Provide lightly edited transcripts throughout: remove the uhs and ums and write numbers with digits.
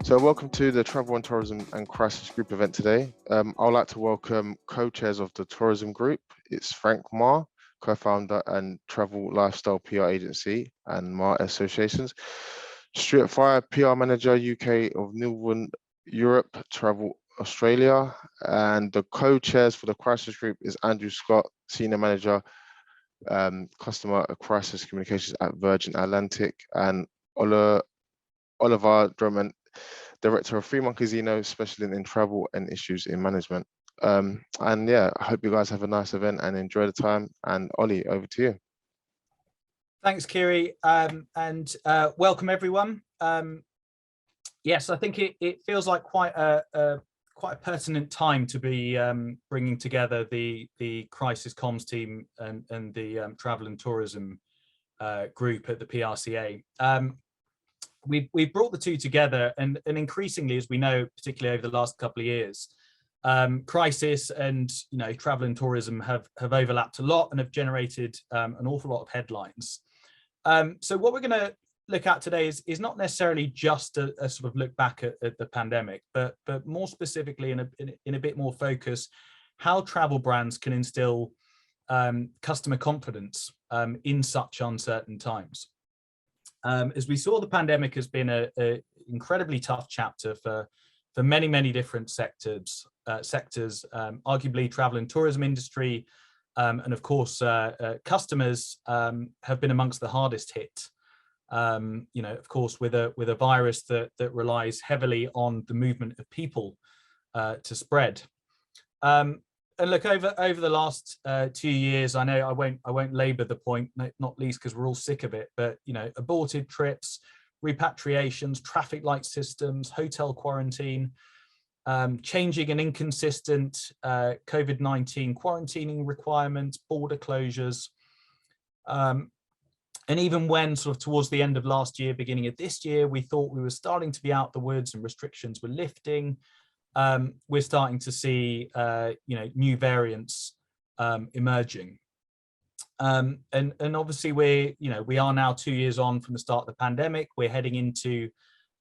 So welcome to the Travel and Tourism and Crisis Group event today. I would like to welcome co-chairs of the tourism group. It's Frank Marr, co-founder and travel lifestyle PR agency and Marr Associations. Stuart, Fyfe, PR manager UK of Northern Europe, Travel Australia. And the co-chairs for the crisis group is Andrew Scott, senior manager, customer crisis communications at Virgin Atlantic, and Oliver Druttman, Director of Free Monkey Zeno, specializing in travel and issues in management. And yeah, I hope you guys have a nice event and enjoy the time. And Ollie, over to you. Thanks, Kiri, and welcome everyone. Yes, I think it feels like quite a pertinent time to be bringing together the crisis comms team and the travel and tourism group at the PRCA. We've brought the two together, and increasingly, as we know, particularly over the last couple of years, crisis and travel and tourism have overlapped a lot and have generated an awful lot of headlines. So what we're going to look at today is not necessarily just a sort of look back at the pandemic, but more specifically in a bit more focus, how travel brands can instill customer confidence in such uncertain times. As we saw, the pandemic has been an incredibly tough chapter for many different sectors. Arguably, travel and tourism industry, and of course, customers have been amongst the hardest hit. Of course, with a virus that relies heavily on the movement of people to spread. And look, over the last 2 years, I know I won't labour the point, not least because we're all sick of it, but aborted trips, repatriations, traffic light systems, hotel quarantine, changing and inconsistent COVID-19 quarantining requirements, border closures, and even when sort of towards the end of last year, beginning of this year, we thought we were starting to be out the woods and restrictions were lifting. We're starting to see, new variants emerging, and obviously we are now 2 years on from the start of the pandemic. We're heading into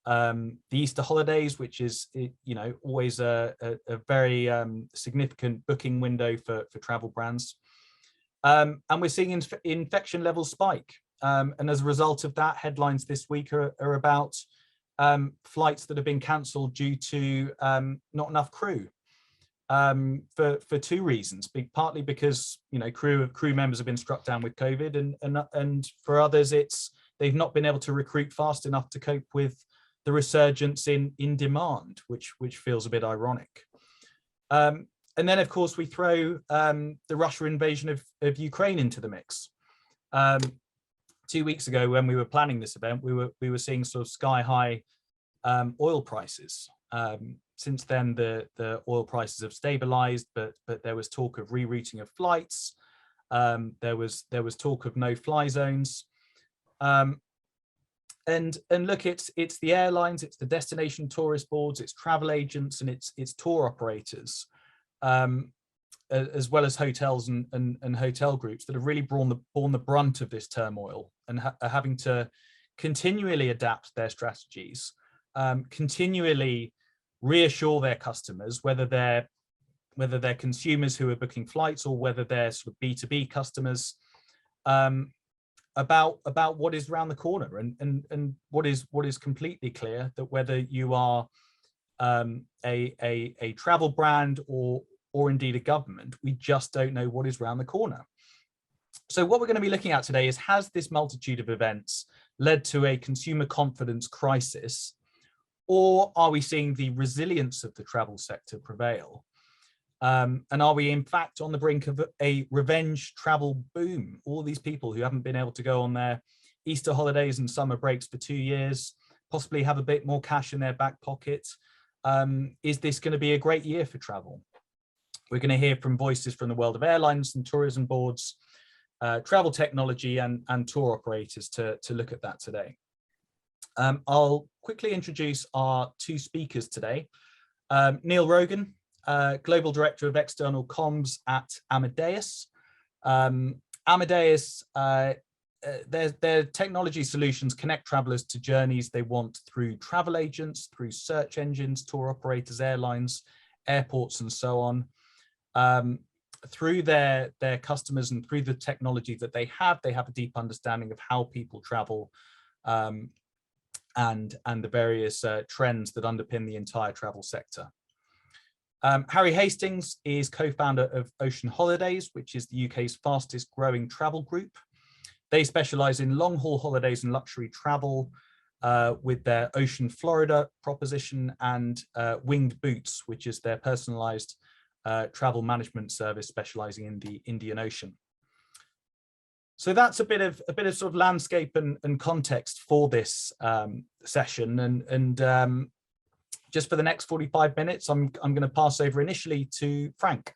the Easter holidays, which is always a very significant booking window for travel brands, and we're seeing infection levels spike, and as a result of that, headlines this week are about flights that have been cancelled due to not enough crew, for two reasons. Partly because crew members have been struck down with COVID, and for others they've not been able to recruit fast enough to cope with the resurgence in demand, which feels a bit ironic. And then of course we throw the Russia invasion of Ukraine into the mix. 2 weeks ago, when we were planning this event, we were seeing sort of sky high oil prices. Since then, the oil prices have stabilized, but there was talk of rerouting of flights. There was talk of no-fly zones. And look, it's the airlines, it's the destination tourist boards, it's travel agents, and it's tour operators, as well as hotels and hotel groups that have really borne the brunt of this turmoil and are having to continually adapt their strategies, continually reassure their customers, whether they're consumers who are booking flights or whether they're sort of B2B customers, about what is around the corner, and what is completely clear, that whether you are a travel brand or indeed a government, we just don't know what is around the corner. So what we're going to be looking at today is, has this multitude of events led to a consumer confidence crisis, or are we seeing the resilience of the travel sector prevail? And are we in fact on the brink of a revenge travel boom? All these people who haven't been able to go on their Easter holidays and summer breaks for 2 years, possibly have a bit more cash in their back pocket. Is this going to be a great year for travel? We're going to hear from voices from the world of airlines and tourism boards, travel technology and tour operators to look at that today. I'll quickly introduce our two speakers today. Neil Rogan, Global Director of External Comms at Amadeus. Amadeus their technology solutions connect travelers to journeys they want through travel agents, through search engines, tour operators, airlines, airports, and so on. Through their customers and through the technology that they have a deep understanding of how people travel, and the various trends that underpin the entire travel sector. Harry Hastings is co-founder of Ocean Holidays, which is the UK's fastest growing travel group. They specialise in long-haul holidays and luxury travel with their Ocean Florida proposition, and Winged Boots, which is their personalised travel management service specialising in the Indian Ocean. So that's a bit of sort of landscape and context for this session, and just for the next 45 minutes, I'm going to pass over initially to Frank.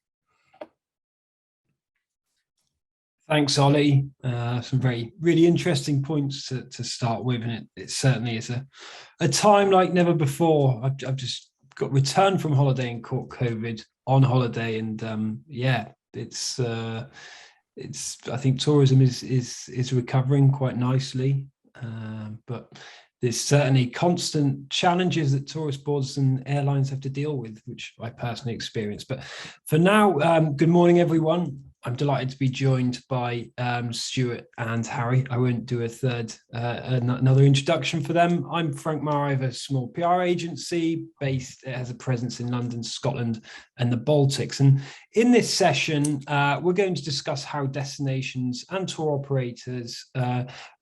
Thanks, Ollie. Some really interesting points to start with, and it certainly is a time like never before. I've just got returned from holiday and caught COVID on holiday, and yeah, it's I think tourism is recovering quite nicely, but there's certainly constant challenges that tourist boards and airlines have to deal with, which I personally experience. But for now, good morning, everyone. I'm delighted to be joined by Stuart and Harry. I won't do another introduction for them. I'm Frank Marr. I have a small PR agency based, it has a presence in London, Scotland, and the Baltics. And in this session, we're going to discuss how destinations and tour operators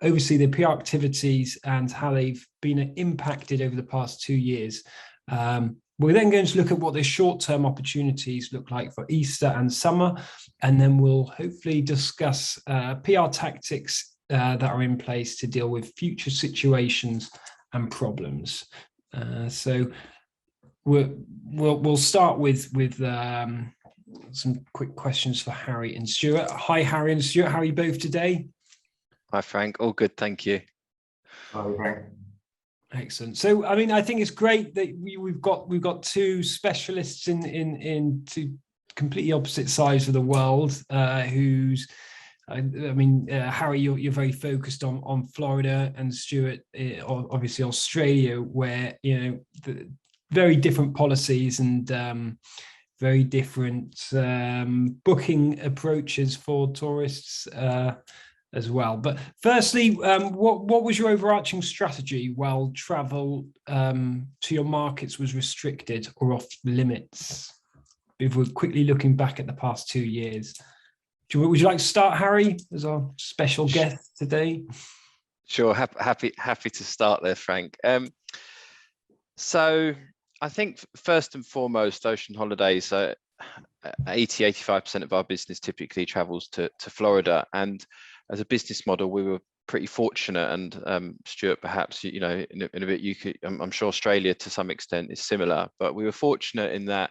oversee their PR activities and how they've been impacted over the past 2 years. We're then going to look at what the short-term opportunities look like for Easter and summer, and then we'll hopefully discuss PR tactics that are in place to deal with future situations and problems. So we'll start with some quick questions for Harry and Stuart. Hi, Harry and Stuart. How are you both today? Hi, Frank. All good, thank you. Hi, Frank. Excellent. So, I mean, I think it's great that we've got two specialists in two completely opposite sides of the world. Who's, I mean, Harry, you're very focused on Florida, and Stuart, obviously Australia, where the very different policies and very different booking approaches for tourists. As well. But firstly, what was your overarching strategy while travel to your markets was restricted or off limits? If we're quickly looking back at the past 2 years, would you like to start, Harry, as our special guest today? Sure, happy to start there, Frank. So I think first and foremost, Ocean Holidays, 80-85% of our business typically travels to Florida, and as a business model, we were pretty fortunate. And Stuart, perhaps in a bit, you could. I'm sure Australia to some extent is similar, but we were fortunate in that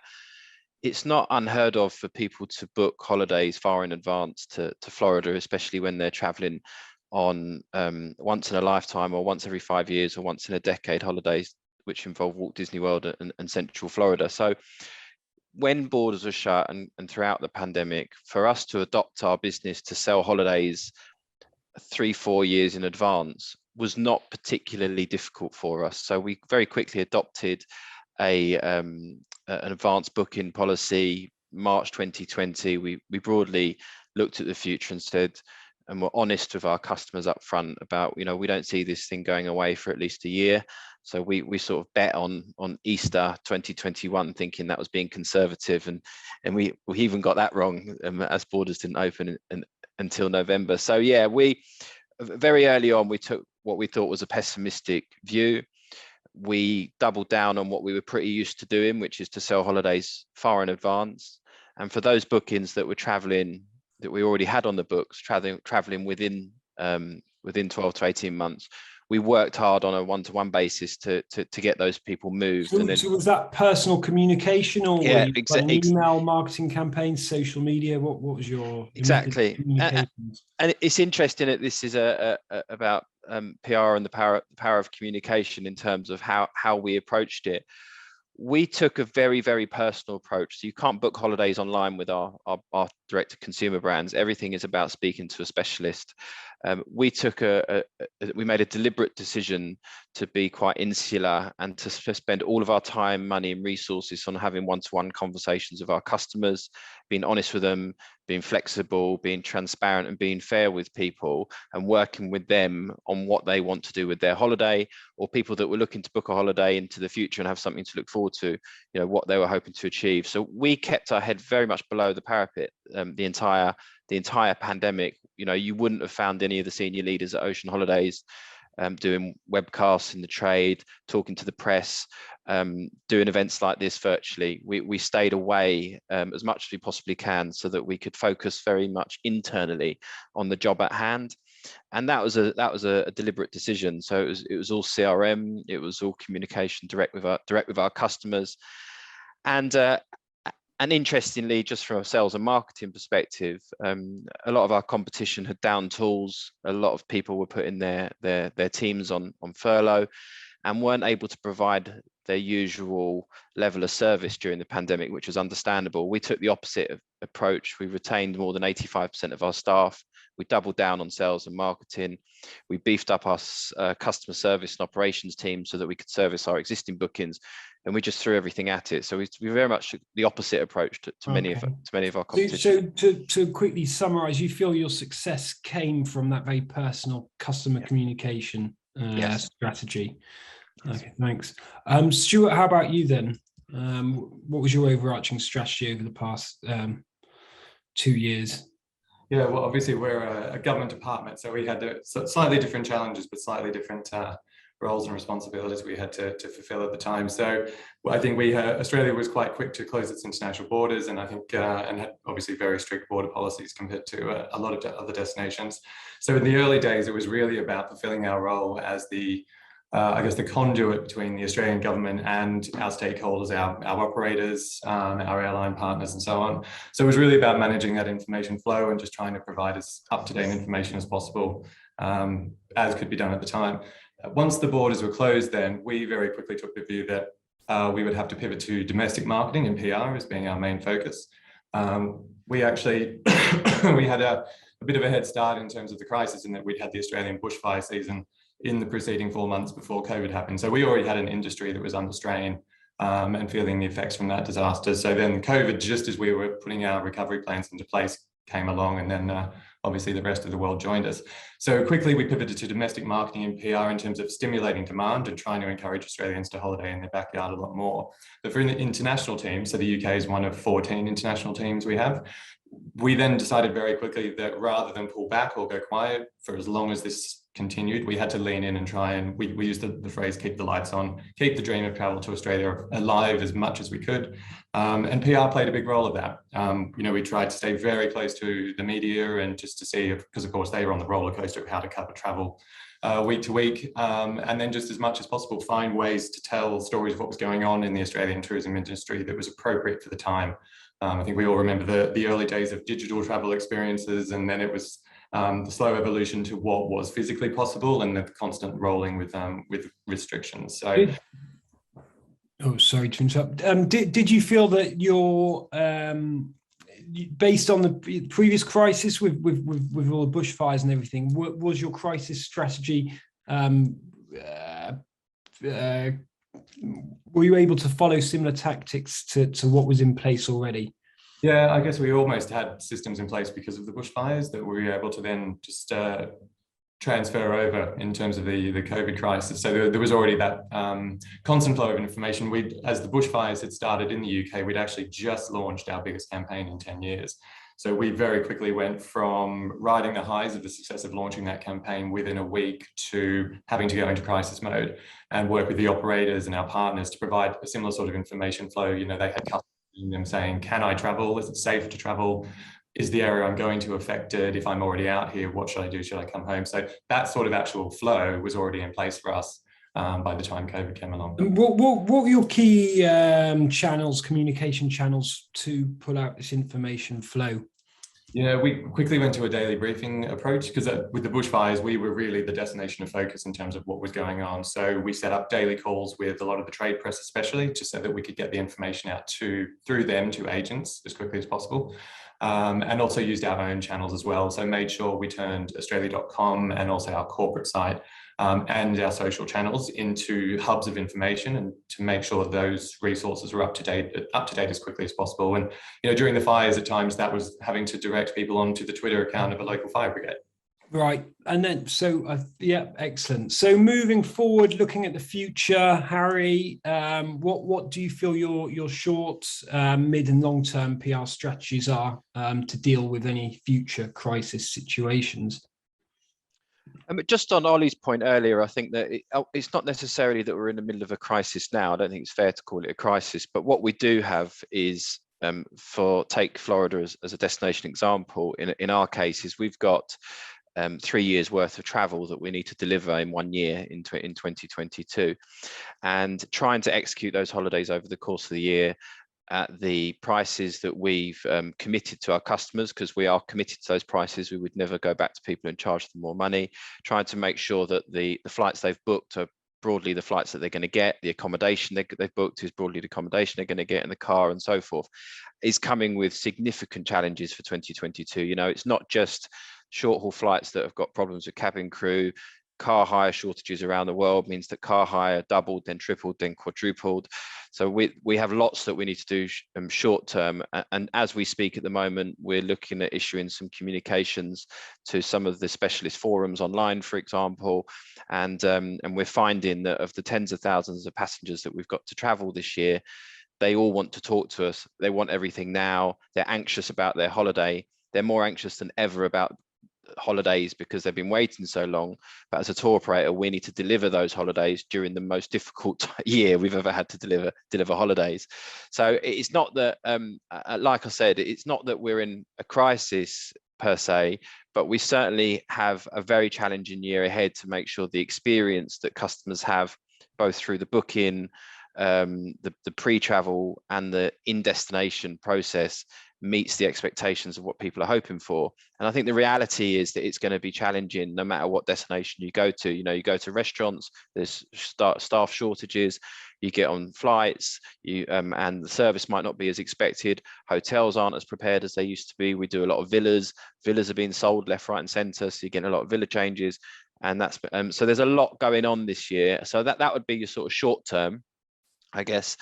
it's not unheard of for people to book holidays far in advance to Florida, especially when they're traveling on once in a lifetime or once every 5 years or once in a decade holidays, which involve Walt Disney World and Central Florida. So when borders were shut and throughout the pandemic, for us to adopt our business to sell holidays 3-4 years in advance was not particularly difficult for us. So we very quickly adopted an advanced booking policy. March 2020, we broadly looked at the future and said, and we're honest with our customers up front about, we don't see this thing going away for at least a year. So we sort of bet on Easter 2021, thinking that was being conservative, and we even got that wrong, as borders didn't open until November. So yeah, we very early on we took what we thought was a pessimistic view. We doubled down on what we were pretty used to doing, which is to sell holidays far in advance. And for those bookings that were traveling, that we already had on the books, traveling within 12 to 18 months, we worked hard on a one-to-one basis to get those people moved. So, and then, so was that personal communication, or yeah, were you email marketing campaigns, social media? What was your exactly? And it's interesting that this is about PR and the power of communication in terms of how we approached it. We took a very, very personal approach. So you can't book holidays online with our direct to consumer brands, everything is about speaking to a specialist. We made a deliberate decision to be quite insular and to spend all of our time, money and resources on having one-to-one conversations with our customers, being honest with them, being flexible, being transparent and being fair with people, and working with them on what they want to do with their holiday, or people that were looking to book a holiday into the future and have something to look forward to, you know, what they were hoping to achieve. So we kept our head very much below the parapet the entire pandemic. You know, you wouldn't have found any of the senior leaders at Ocean Holidays doing webcasts in the trade, talking to the press, doing events like this virtually. We stayed away as much as we possibly can so that we could focus very much internally on the job at hand. And that was a deliberate decision. So it was all CRM, it was all communication direct with our customers. And interestingly, just from a sales and marketing perspective, a lot of our competition had down tools. A lot of people were putting their teams on furlough and weren't able to provide their usual level of service during the pandemic, which was understandable. We took the opposite approach. We retained more than 85% of our staff. We doubled down on sales and marketing. We beefed up our customer service and operations team so that we could service our existing bookings, and we just threw everything at it. So we very much took the opposite approach to many of our competition. So to quickly summarize, you feel your success came from that very personal customer communication strategy. Okay, thanks. Stuart, how about you then? What was your overarching strategy over the past 2 years? Yeah, well, obviously we're a government department, so we had slightly different challenges, but slightly different roles and responsibilities we had to fulfill at the time. So I think Australia was quite quick to close its international borders, and I think and had obviously very strict border policies compared to a lot of other destinations. So in the early days, it was really about fulfilling our role as the I guess the conduit between the Australian government and our stakeholders, our operators, our airline partners and so on. So it was really about managing that information flow and just trying to provide as up-to-date information as possible, as could be done at the time. Once the borders were closed, then we very quickly took the view that we would have to pivot to domestic marketing and PR as being our main focus. We actually, we had a bit of a head start in terms of the crisis in that we'd had the Australian bushfire season in the preceding 4 months before COVID happened. So we already had an industry that was under strain and feeling the effects from that disaster. So then COVID, just as we were putting our recovery plans into place, came along, and then obviously the rest of the world joined us. So quickly we pivoted to domestic marketing and PR in terms of stimulating demand and trying to encourage Australians to holiday in their backyard a lot more. But for the international team, so the UK is one of 14 international teams we have, we then decided very quickly that rather than pull back or go quiet for as long as this continued, we had to lean in and try and we used the phrase keep the lights on, keep the dream of travel to Australia alive as much as we could. And PR played a big role of that. You know, we tried to stay very close to the media and just to see, because of course they were on the roller coaster of how to cover travel week to week. And then just as much as possible, find ways to tell stories of what was going on in the Australian tourism industry that was appropriate for the time. I think we all remember the early days of digital travel experiences, and then it was the slow evolution to what was physically possible and the constant rolling with restrictions. So, oh, sorry to interrupt. Did you feel that your based on the previous crisis with all the bushfires and everything, was your crisis strategy? Were you able to follow similar tactics to what was in place already? Yeah, I guess we almost had systems in place because of the bushfires that we were able to then just transfer over in terms of the COVID crisis. So there was already that constant flow of information. As the bushfires had started in the UK, we'd actually just launched our biggest campaign in 10 years. So we very quickly went from riding the highs of the success of launching that campaign within a week to having to go into crisis mode and work with the operators and our partners to provide a similar sort of information flow. You know, they had customers in them saying, can I travel? Is it safe to travel? Is the area I'm going to affected? If I'm already out here, what should I do? Should I come home? So that sort of actual flow was already in place for us by the time COVID came along. What were your key channels, communication channels, to pull out this information flow? Yeah, we quickly went to a daily briefing approach because with the bushfires, we were really the destination of focus in terms of what was going on. So we set up daily calls with a lot of the trade press, especially, just so that we could get the information out through them to agents as quickly as possible. and also used our own channels as well. So made sure we turned australia.com and also our corporate site and our social channels into hubs of information, and to make sure those resources were up to date as quickly as possible. And during the fires, at times that was having to direct people onto the Twitter account of a local fire brigade. Right, and then yeah, excellent. So moving forward, looking at the future, Harry, what do you feel your short, mid, and long-term PR strategies are to deal with any future crisis situations? Just on Ollie's point earlier, I think that it's not necessarily that we're in the middle of a crisis now. I don't think it's fair to call it a crisis, but what we do have is, take Florida as a destination example, in our case, is we've got 3 years worth of travel that we need to deliver in 1 year in 2022, and trying to execute those holidays over the course of the year at the prices that we've committed to our customers, because we are committed to those prices. We would never go back to people and charge them more money, trying to make sure that the flights they've booked are broadly the flights that they're going to get, the accommodation they've booked is broadly the accommodation they're going to get in the car, and so forth, is coming with significant challenges for 2022. It's not just short haul flights that have got problems with cabin crew. Car hire shortages around the world means that car hire doubled, then tripled, then quadrupled. So we have lots that we need to do short term, and as we speak at the moment, we're looking at issuing some communications to some of the specialist forums online, for example, and we're finding that of the tens of thousands of passengers that we've got to travel this year, they all want to talk to us. They want everything now. They're anxious about their holiday. They're more anxious than ever about holidays because they've been waiting so long. But as a tour operator, we need to deliver those holidays during the most difficult year we've ever had to deliver holidays. So it's not that, like I said, it's not that we're in a crisis per se, but we certainly have a very challenging year ahead to make sure the experience that customers have, both through the booking, the pre-travel and the in-destination process, meets the expectations of what people are hoping for. And I think the reality is that it's going to be challenging no matter what destination you go to. You go to restaurants, there's staff shortages, you get on flights, and the service might not be as expected. Hotels aren't as prepared as they used to be. We do a lot of villas. Villas are being sold left, right and centre, so you're getting a lot of villa changes. And that's so there's a lot going on this year. So that would be your sort of short term, I guess.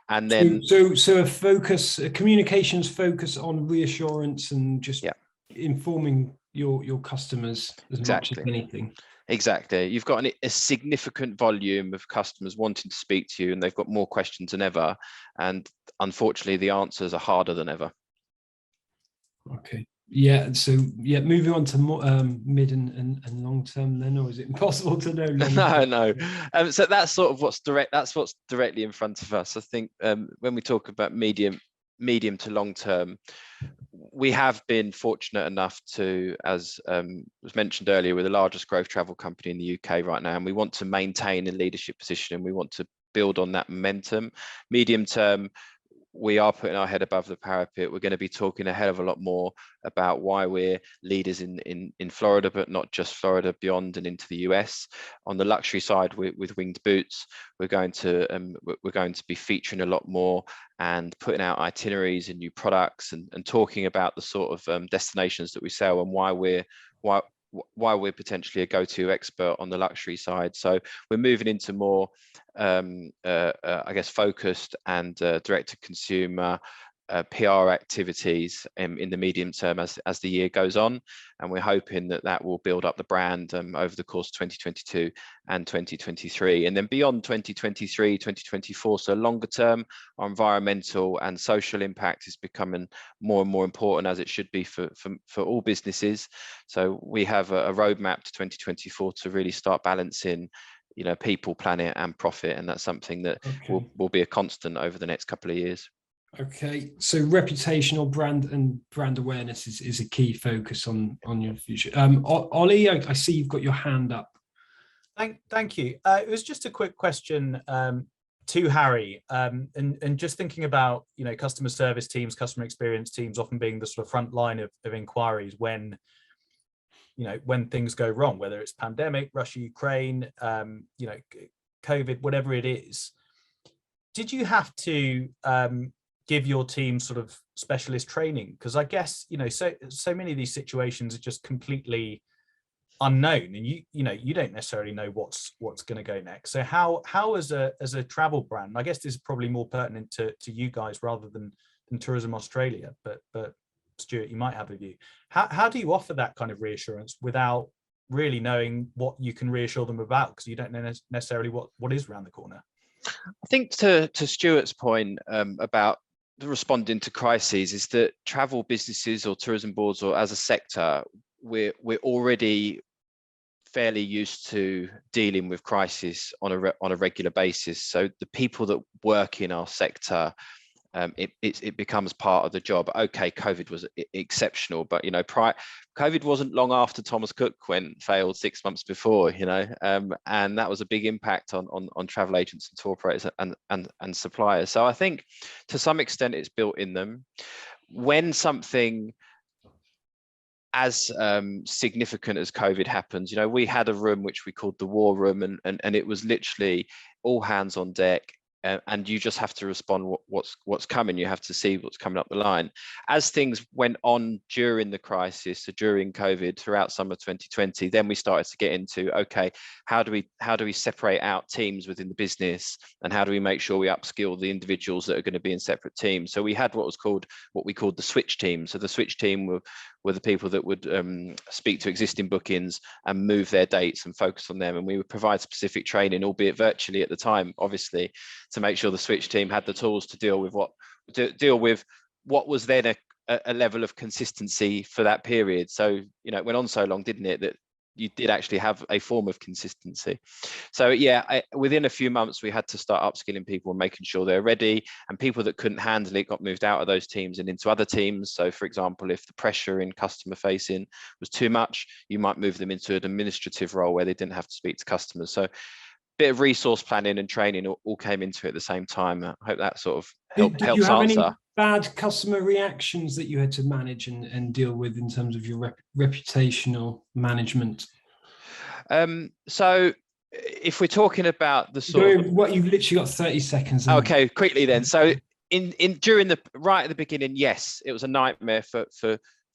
And then so a communications focus on reassurance and just informing your customers as much as anything. Exactly. You've got a significant volume of customers wanting to speak to you, and they've got more questions than ever, and unfortunately the answers are harder than ever. Okay. Yeah, so moving on to more mid and long term then, or is it impossible to know? No. So that's sort of what's directly in front of us. I think when we talk about medium to long term, we have been fortunate enough to, as was mentioned earlier, we're the largest growth travel company in the UK right now, and we want to maintain a leadership position, and we want to build on that momentum. Medium term, we are putting our head above the parapet. We're going to be talking a hell of a lot more about why we're leaders in Florida, but not just Florida, beyond and into the US. On the luxury side, with Winged Boots, we're going to be featuring a lot more and putting out itineraries and new products, and talking about the sort of destinations that we sell, and why we're potentially a go-to expert on the luxury side. So we're moving into more, I guess, focused and direct-to-consumer PR activities in the medium term as the year goes on, and we're hoping that will build up the brand over the course of 2022 and 2023, and then beyond 2023, 2024. So longer term, our environmental and social impact is becoming more and more important, as it should be for all businesses. So we have a roadmap to 2024 to really start balancing, people, planet and profit, and that's something that will be a constant over the next couple of years. Okay, so reputational brand awareness is a key focus on your future. Ollie, I see you've got your hand up. Thank you. It was just a quick question to Harry, and just thinking about customer service teams, customer experience teams often being the sort of front line of inquiries when things go wrong, whether it's pandemic, Russia, Ukraine, COVID, whatever it is. Did you have to give your team sort of specialist training? Because I guess, you know, so many of these situations are just completely unknown, and you don't necessarily know what's going to go next. So how as a travel brand, I guess this is probably more pertinent to you guys rather than Tourism Australia, but Stuart, you might have a view. How do you offer that kind of reassurance without really knowing what you can reassure them about, because you don't know necessarily what is around the corner? I think to Stuart's point about responding to crises, is that travel businesses or tourism boards, or as a sector, we're already fairly used to dealing with crisis on a regular basis. So the people that work in our sector, it becomes part of the job. Okay, COVID was exceptional, but you know, COVID wasn't long after Thomas Cook failed 6 months before, you know, and that was a big impact on travel agents and tour operators and suppliers. So I think to some extent it's built in them. When something as significant as COVID happens, you know, we had a room which we called the war room, and it was literally all hands on deck. And you just have to respond what's coming. You have to see what's coming up the line. As things went on during the crisis, so during COVID, throughout summer 2020, then we started to get into, okay, how do we separate out teams within the business, and how do we make sure we upskill the individuals that are going to be in separate teams? So we had what we called the switch team. So the switch team were the people that would speak to existing bookings and move their dates and focus on them. And we would provide specific training, albeit virtually at the time, obviously, to make sure the switch team had the tools to deal with what was then a level of consistency for that period. So, you know, it went on so long, didn't it, that you did actually have a form of consistency. So yeah, within a few months, we had to start upskilling people and making sure they're ready, and people that couldn't handle it got moved out of those teams and into other teams. So for example, if the pressure in customer facing was too much, you might move them into an administrative role where they didn't have to speak to customers. So bit of resource planning and training all came into it at the same time. I hope that sort of helps you have answer. Any bad customer reactions that you had to manage and deal with in terms of your reputational management? So if we're talking about the sort of what, you've literally got 30 seconds. Okay, quickly then. So during right at the beginning, yes, it was a nightmare for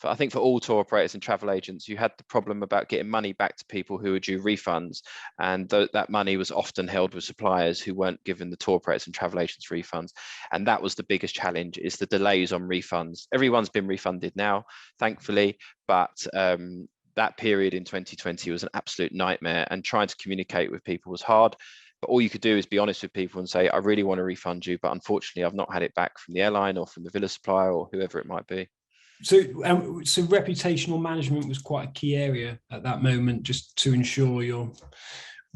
I think for all tour operators and travel agents. You had the problem about getting money back to people who were due refunds, and that money was often held with suppliers who weren't giving the tour operators and travel agents refunds. And that was the biggest challenge, is the delays on refunds. Everyone's been refunded now, thankfully, but that period in 2020 was an absolute nightmare, and trying to communicate with people was hard. But all you could do is be honest with people and say, I really want to refund you, but unfortunately I've not had it back from the airline or from the villa supplier or whoever it might be. So reputational management was quite a key area at that moment, just to ensure your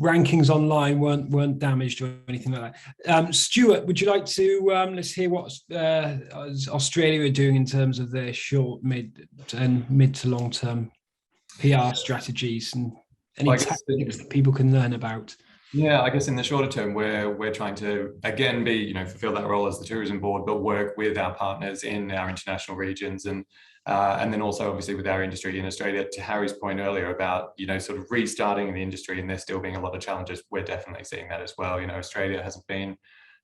rankings online weren't damaged or anything like that. Stuart, would you like to let's hear what Australia are doing in terms of their short, mid to long term PR strategies, and any tactics that people can learn about? Yeah, I guess in the shorter term, we're trying to again fulfill that role as the tourism board, but work with our partners in our international regions, and then also obviously with our industry in Australia. To Harry's point earlier about sort of restarting the industry, and there still being a lot of challenges, we're definitely seeing that as well. Australia hasn't been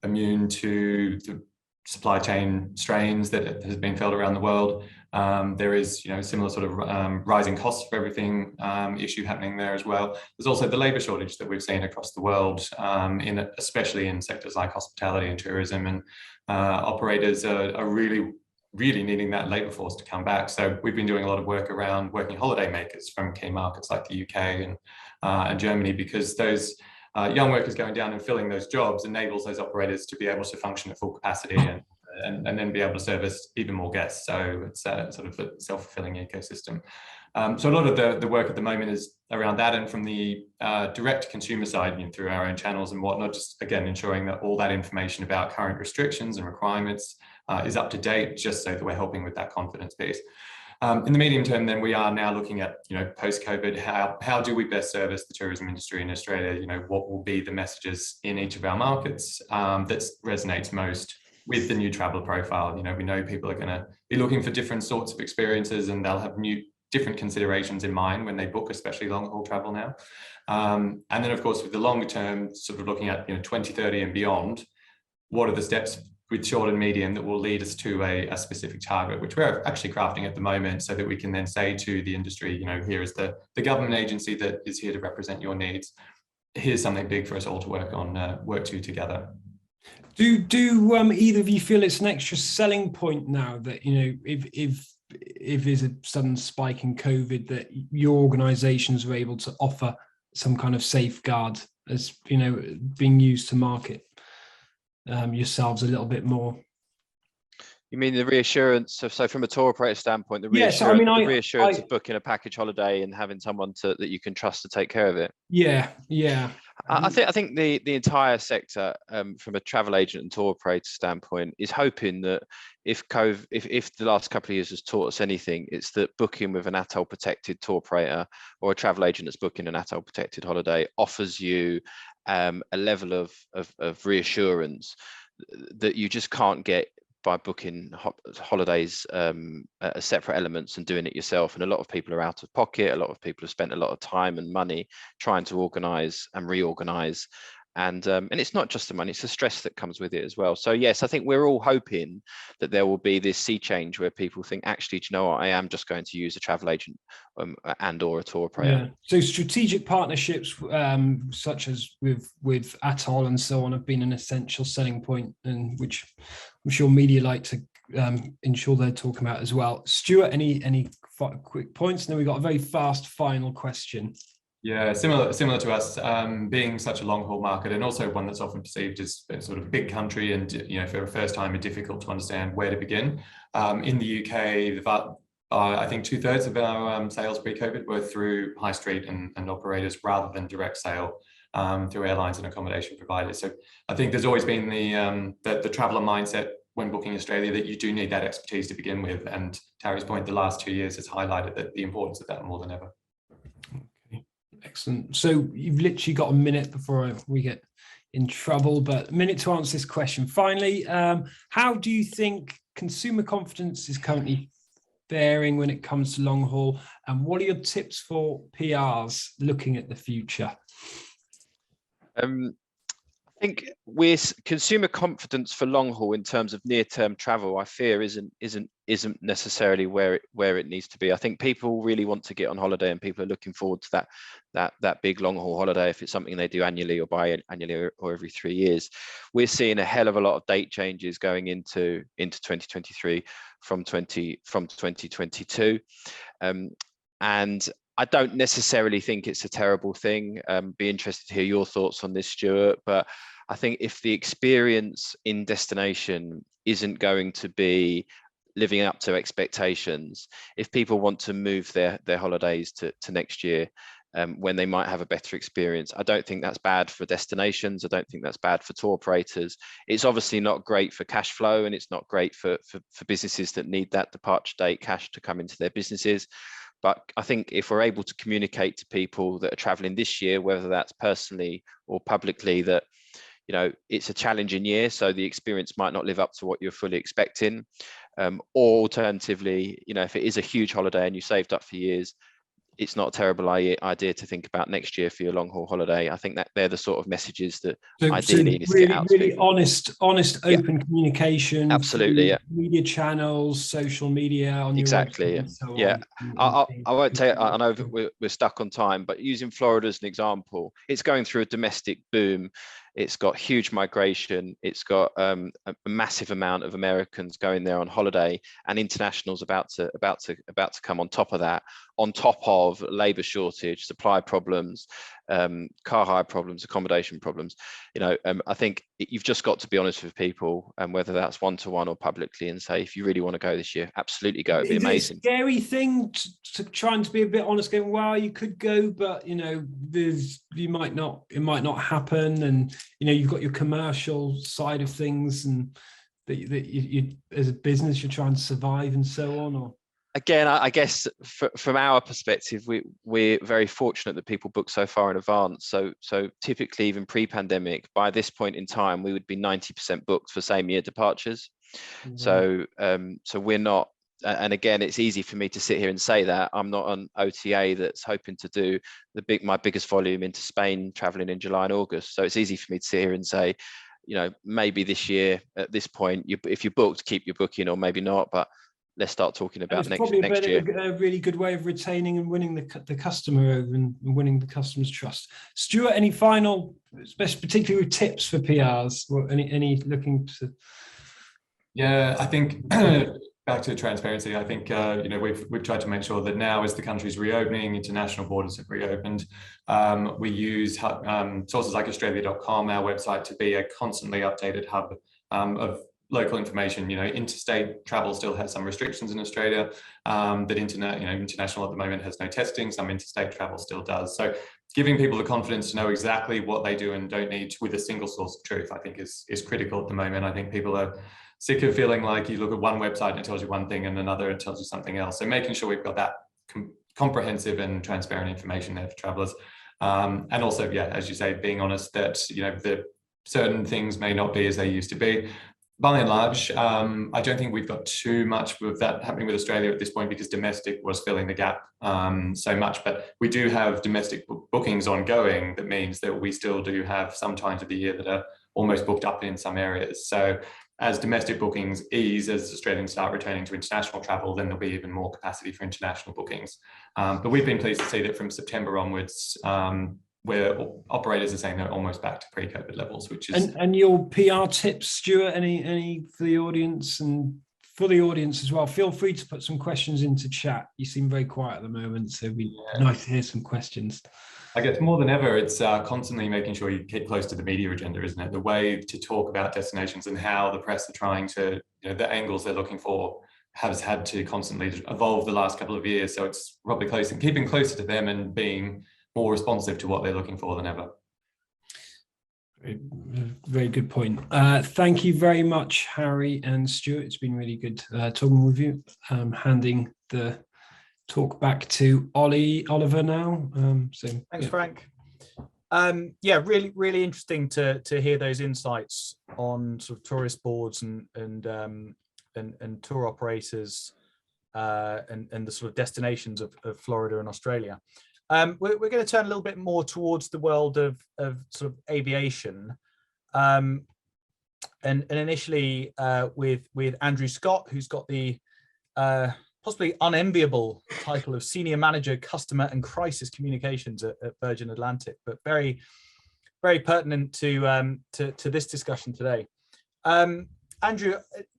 immune to the supply chain strains that has been felt around the world. There is, similar sort of rising costs for everything issue happening there as well. There's also the labour shortage that we've seen across the world, especially in sectors like hospitality and tourism, and operators are really needing that labour force to come back. So we've been doing a lot of work around working holiday makers from key markets like the UK and Germany, because those young workers going down and filling those jobs enables those operators to be able to function at full capacity and then be able to service even more guests. So it's a sort of a self-fulfilling ecosystem. So a lot of the work at the moment is around that, and from the direct consumer side, through our own channels and whatnot, just again ensuring that all that information about current restrictions and requirements is up to date, just so that we're helping with that confidence piece. In the medium term, then we are now looking at, post-COVID, how do we best service the tourism industry in Australia? What will be the messages in each of our markets that resonates most with the new traveller profile? We know people are going to be looking for different sorts of experiences, and they'll have different considerations in mind when they book, especially long-haul travel now. And then, of course, with the longer term, sort of looking at 2030 and beyond, what are the steps short and medium that will lead us to a specific target, which we're actually crafting at the moment, so that we can then say to the industry, here is the government agency that is here to represent your needs. Here's something big for us all to work to together. Do either of you feel it's an extra selling point now that, if there's a sudden spike in COVID, that your organisations are able to offer some kind of safeguard as, being used to market yourselves a little bit more? You mean the reassurance of, so from a tour operator standpoint, the Yes, reassurance, I the reassurance of booking a package holiday and having someone that you can trust to take care of it? Yeah. I think the entire sector, from a travel agent and tour operator standpoint, is hoping that if the last couple of years has taught us anything, it's that booking with an ATOL protected tour operator or a travel agent that's booking an ATOL protected holiday offers you a level of reassurance that you just can't get by booking holidays as separate elements and doing it yourself. And a lot of people are out of pocket. A lot of people have spent a lot of time and money trying to organise and reorganise. And it's not just the money, it's the stress that comes with it as well. So yes, I think we're all hoping that there will be this sea change where people think, actually, do you know what, I am just going to use a travel agent and or a tour operator. Yeah. So strategic partnerships such as with ATOL and so on have been an essential selling point, and which I'm sure media like to ensure they're talking about as well. Stuart, any quick points? And then we've got a very fast final question. Yeah, similar to us, being such a long haul market, and also one that's often perceived as a sort of big country, and for a first time, difficult to understand where to begin. In the UK, I think 2/3 of our sales pre-COVID were through high street and operators rather than direct sale through airlines and accommodation providers. So I think there's always been the traveller mindset when booking Australia that you do need that expertise to begin with. And Terry's point, the last 2 years has highlighted the importance of that more than ever. Excellent. So you've literally got a minute before we get in trouble, but a minute to answer this question. Finally, how do you think consumer confidence is currently faring when it comes to long haul? And what are your tips for PRs looking at the future? I think with consumer confidence for long haul in terms of near-term travel, I fear isn't necessarily where it needs to be. I think people really want to get on holiday, and people are looking forward to that big long haul holiday if it's something they do annually or biannually or every 3 years. We're seeing a hell of a lot of date changes going into 2023 from 2022, and I don't necessarily think it's a terrible thing. Be interested to hear your thoughts on this, Stuart. But I think if the experience in destination isn't going to be living up to expectations, if people want to move their holidays to next year, when they might have a better experience, I don't think that's bad for destinations. I don't think that's bad for tour operators. It's obviously not great for cash flow, and it's not great for businesses that need that departure date cash to come into their businesses. But I think if we're able to communicate to people that are traveling this year, whether that's personally or publicly, that it's a challenging year, so the experience might not live up to what you're fully expecting, or alternatively, if it is a huge holiday and you saved up for years, it's not a terrible idea to think about next year for your long haul holiday. I think that they're the sort of messages that ideally need to get out to really people. honest, open communication. Absolutely, yeah. Media channels, social media on exactly, your website, so yeah. on. I won't tell you, I know that we're stuck on time, but using Florida as an example, it's going through a domestic boom. It's got huge migration. It's got a massive amount of Americans going there on holiday, and internationals about to come on top of that, on top of labour shortage, supply problems, car hire problems, accommodation problems. I think you've just got to be honest with people, and whether that's one-to-one or publicly, and say, if you really want to go this year, absolutely go. It'd be amazing. It's a scary thing to trying to be a bit honest, going, well, you could go, but it might not happen, and you've got your commercial side of things, and that you as a business you're trying to survive and so on. Or again, I guess from our perspective, we're very fortunate that people book so far in advance. So typically, even pre-pandemic, by this point in time, we would be 90% booked for same year departures. Mm-hmm. So we're not. And again, it's easy for me to sit here and say that. I'm not an OTA that's hoping to do my biggest volume into Spain, traveling in July and August. So it's easy for me to sit here and say, maybe this year at this point, if you're booked, keep your booking, or maybe not, but let's start talking about next year. A really good way of retaining and winning the customer over and winning the customer's trust. Stuart, any final, particularly tips for PRs? Or any looking to? Yeah, I think back to transparency. I think we've tried to make sure that now, as the country's reopening, international borders have reopened. We use sources like Australia.com, our website, to be a constantly updated hub of local information. Interstate travel still has some restrictions in Australia. That international at the moment has no testing. Some interstate travel still does. So giving people the confidence to know exactly what they do and don't need with a single source of truth, I think is critical at the moment. I think people are sick of feeling like you look at one website and it tells you one thing and another it tells you something else. So making sure we've got that comprehensive and transparent information there for travelers. And also, yeah, as you say, being honest that, the certain things may not be as they used to be. By and large, I don't think we've got too much of that happening with Australia at this point, because domestic was filling the gap so much. But we do have domestic bookings ongoing. That means that we still do have some times of the year that are almost booked up in some areas. So as domestic bookings ease, as Australians start returning to international travel, then there'll be even more capacity for international bookings. But we've been pleased to see that from September onwards, where operators are saying they're almost back to pre-COVID levels, which is... And your PR tips, Stuart, any for the audience, and for the audience as well, feel free to put some questions into chat. You seem very quiet at the moment, so it'd be nice to hear some questions. I guess more than ever, it's constantly making sure you keep close to the media agenda, isn't it? The way to talk about destinations and how the press are trying to, the angles they're looking for has had to constantly evolve the last couple of years. So it's probably keeping closer to them and being more responsive to what they're looking for than ever. Very good point. Thank you very much, Harry and Stuart. It's been really good talking with you. Handing the talk back to Oliver now. Thanks, Frank. Really, really interesting to hear those insights on sort of tourist boards and tour operators and the sort of destinations of Florida and Australia. We're going to turn a little bit more towards the world of sort of aviation, and initially with Andrew Scott, who's got the possibly unenviable title of Senior Manager, Customer and Crisis Communications at Virgin Atlantic, but very, very pertinent to this discussion today. Andrew,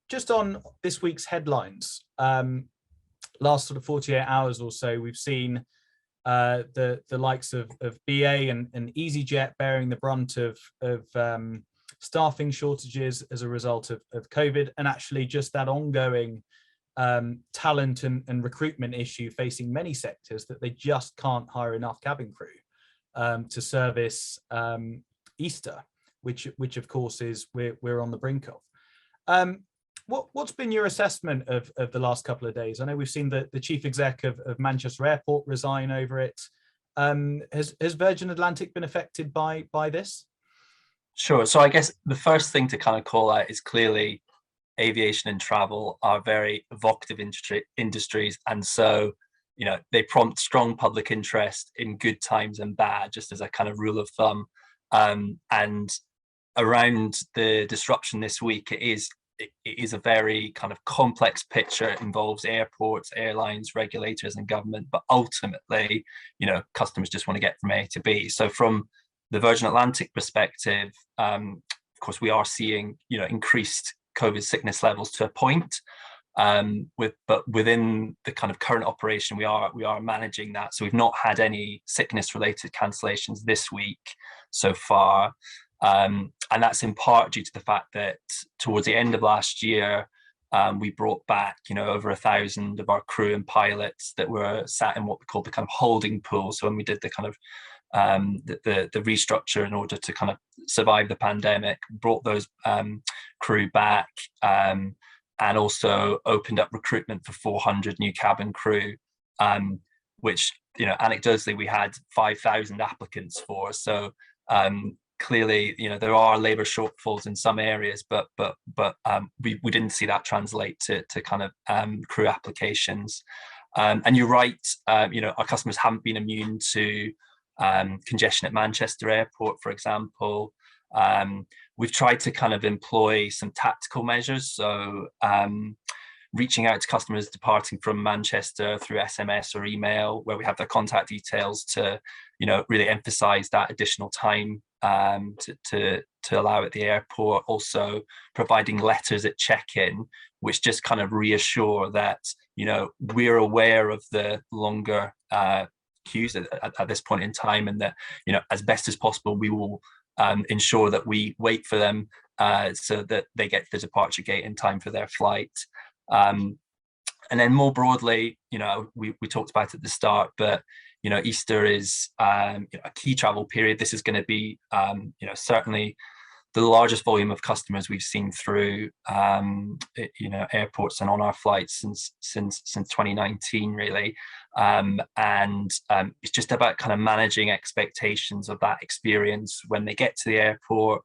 just on this week's headlines, last sort of 48 hours or so, we've seen the likes of BA and EasyJet bearing the brunt of staffing shortages as a result of COVID, and actually just that ongoing talent and recruitment issue facing many sectors, that they just can't hire enough cabin crew to service Easter, which of course is we're on the brink of. What's been your assessment of the last couple of days? I know we've seen the chief exec of Manchester Airport resign over it. Has Virgin Atlantic been affected by this? Sure. So I guess the first thing to kind of call out is clearly aviation and travel are very evocative industries. And so, they prompt strong public interest in good times and bad, just as a kind of rule of thumb. And around the disruption this week, it is a very kind of complex picture. It involves airports, airlines, regulators and government, but ultimately, customers just want to get from A to B. So from the Virgin Atlantic perspective, of course, we are seeing, increased COVID sickness levels to a point, but within the kind of current operation, we are managing that. So we've not had any sickness related cancellations this week so far. And that's in part due to the fact that towards the end of last year, we brought back, over 1,000 of our crew and pilots that were sat in what we call the kind of holding pool. So when we did the kind of the restructure in order to kind of survive the pandemic, brought those crew back, and also opened up recruitment for 400 new cabin crew, which, anecdotally we had 5,000 applicants for. So clearly, there are labour shortfalls in some areas, but we didn't see that translate to kind of crew applications. And you're right, our customers haven't been immune to congestion at Manchester Airport, for example. We've tried to kind of employ some tactical measures, so reaching out to customers departing from Manchester through SMS or email, where we have their contact details, to really emphasize that additional time to allow at the airport. Also providing letters at check-in, which just kind of reassure that we're aware of the longer queues at this point in time, and that as best as possible we will ensure that we wait for them so that they get to the departure gate in time for their flight. And then more broadly, we talked about it at the start, but Easter is a key travel period. This is going to be certainly the largest volume of customers we've seen through airports and on our flights since 2019, really. And it's just about kind of managing expectations of that experience when they get to the airport.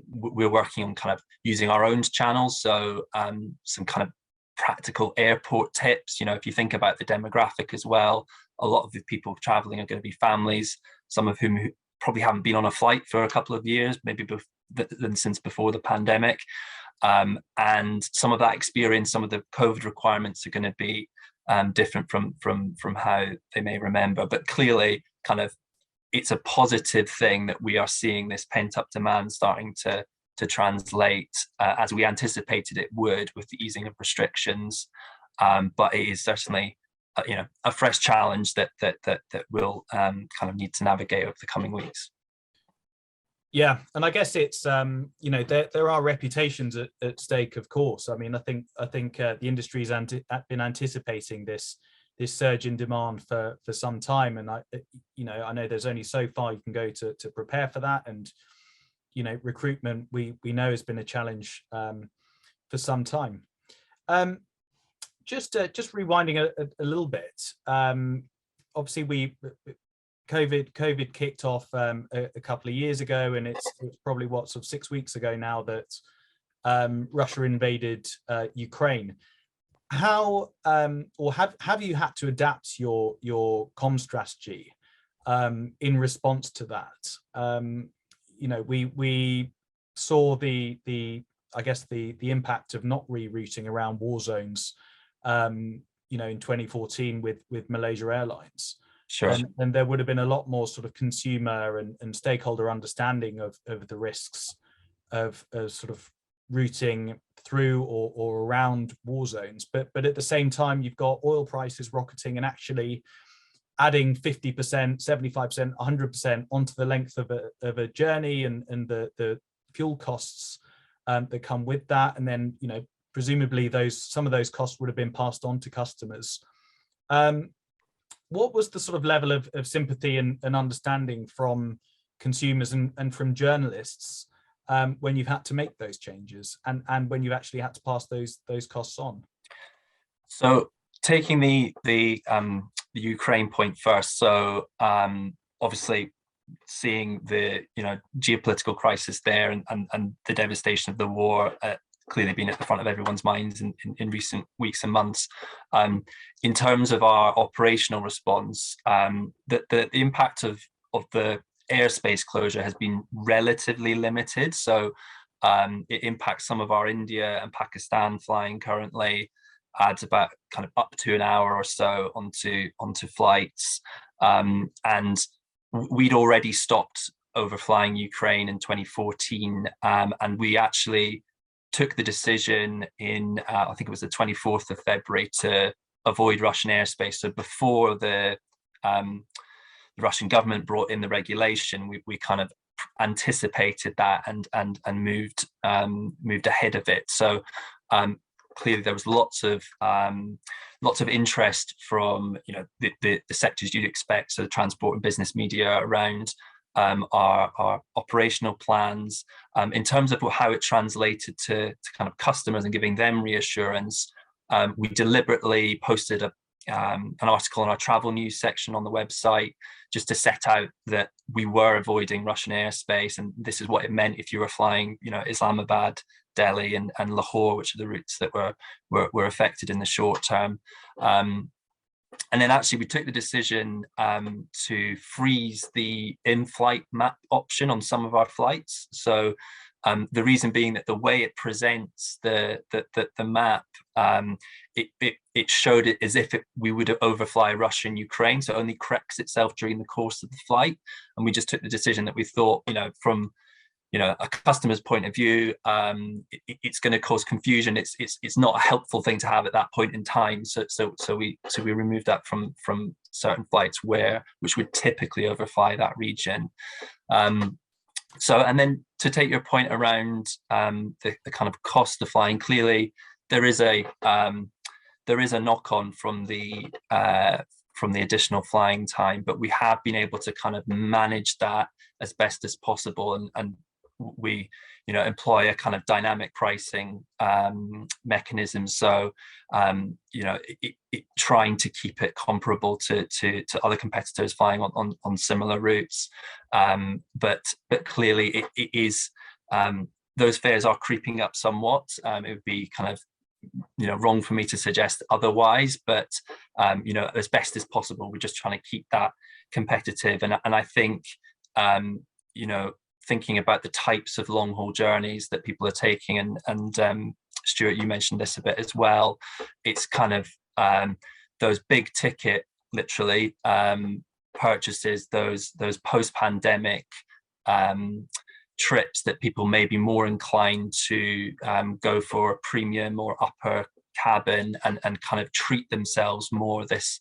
We're working on kind of using our own channels, so some kind of practical airport tips. If you think about the demographic as well, a lot of the people traveling are going to be families, some of whom probably haven't been on a flight for a couple of years, maybe since before the pandemic. And some of that experience, some of the COVID requirements are going to be different from how they may remember. But clearly, kind of, it's a positive thing that we are seeing this pent-up demand starting to translate as we anticipated it would with the easing of restrictions. But it is certainly a fresh challenge that we'll kind of need to navigate over the coming weeks. Yeah, and I guess it's there are reputations at stake, of course. I mean, I think the industry's been anticipating this surge in demand for some time, and I know there's only so far you can go to prepare for that, and recruitment we know has been a challenge for some time. Just rewinding a little bit. Obviously, COVID kicked off a couple of years ago, and it's probably sort of 6 weeks ago now that Russia invaded Ukraine. How or have you had to adapt your comm strategy in response to that? We saw the impact of not rerouting around war zones in 2014 with Malaysia Airlines. Sure. And there would have been a lot more sort of consumer and stakeholder understanding of the risks of sort of routing through or around war zones. But at the same time, you've got oil prices rocketing, and actually adding 50%, 75%, 100% onto the length of a journey and the fuel costs that come with that. And then, presumably some of those costs would have been passed on to customers. What was the sort of level of sympathy and understanding from consumers and from journalists when you've had to make those changes and when you actually had to pass those costs on? So taking the Ukraine point first, so obviously seeing the geopolitical crisis there and the devastation of the war clearly been at the front of everyone's minds in recent weeks and months. In terms of our operational response, the impact of the airspace closure has been relatively limited. So it impacts some of our India and Pakistan flying currently, adds about kind of up to an hour or so onto flights. And we'd already stopped overflying Ukraine in 2014, and we actually took the decision in, I think it was the 24th of February, to avoid Russian airspace. So before the Russian government brought in the regulation, we kind of anticipated that and moved ahead of it. So clearly there was lots of interest from the sectors you'd expect, so the transport and business media, around our operational plans. In terms of how it translated to kind of customers and giving them reassurance, we deliberately posted an article in our travel news section on the website just to set out that we were avoiding Russian airspace, and this is what it meant if you were flying Islamabad, Delhi and Lahore, which are the routes that were affected in the short term. and then actually we took the decision to freeze the in-flight map option on some of our flights. So the reason being that the way it presents the map, it showed it as if we would overfly Russia and Ukraine, so it only corrects itself during the course of the flight. And we just took the decision that we thought, from a customer's point of view, it's going to cause confusion. It's not a helpful thing to have at that point in time. So we removed that from certain flights which would typically overfly that region. And then to take your point around the kind of cost of flying, clearly there is a knock-on from the additional flying time, but we have been able to kind of manage that as best as possible, and we employ a kind of dynamic pricing mechanism. So trying to keep it comparable to other competitors flying on similar routes, but clearly it is those fares are creeping up somewhat. It would be kind of wrong for me to suggest otherwise, but as best as possible, we're just trying to keep that competitive. And I think thinking about the types of long haul journeys that people are taking, and Stuart, you mentioned this a bit as well. It's kind of those big ticket, literally, purchases, those post-pandemic trips that people may be more inclined to go for a premium or upper cabin and kind of treat themselves more this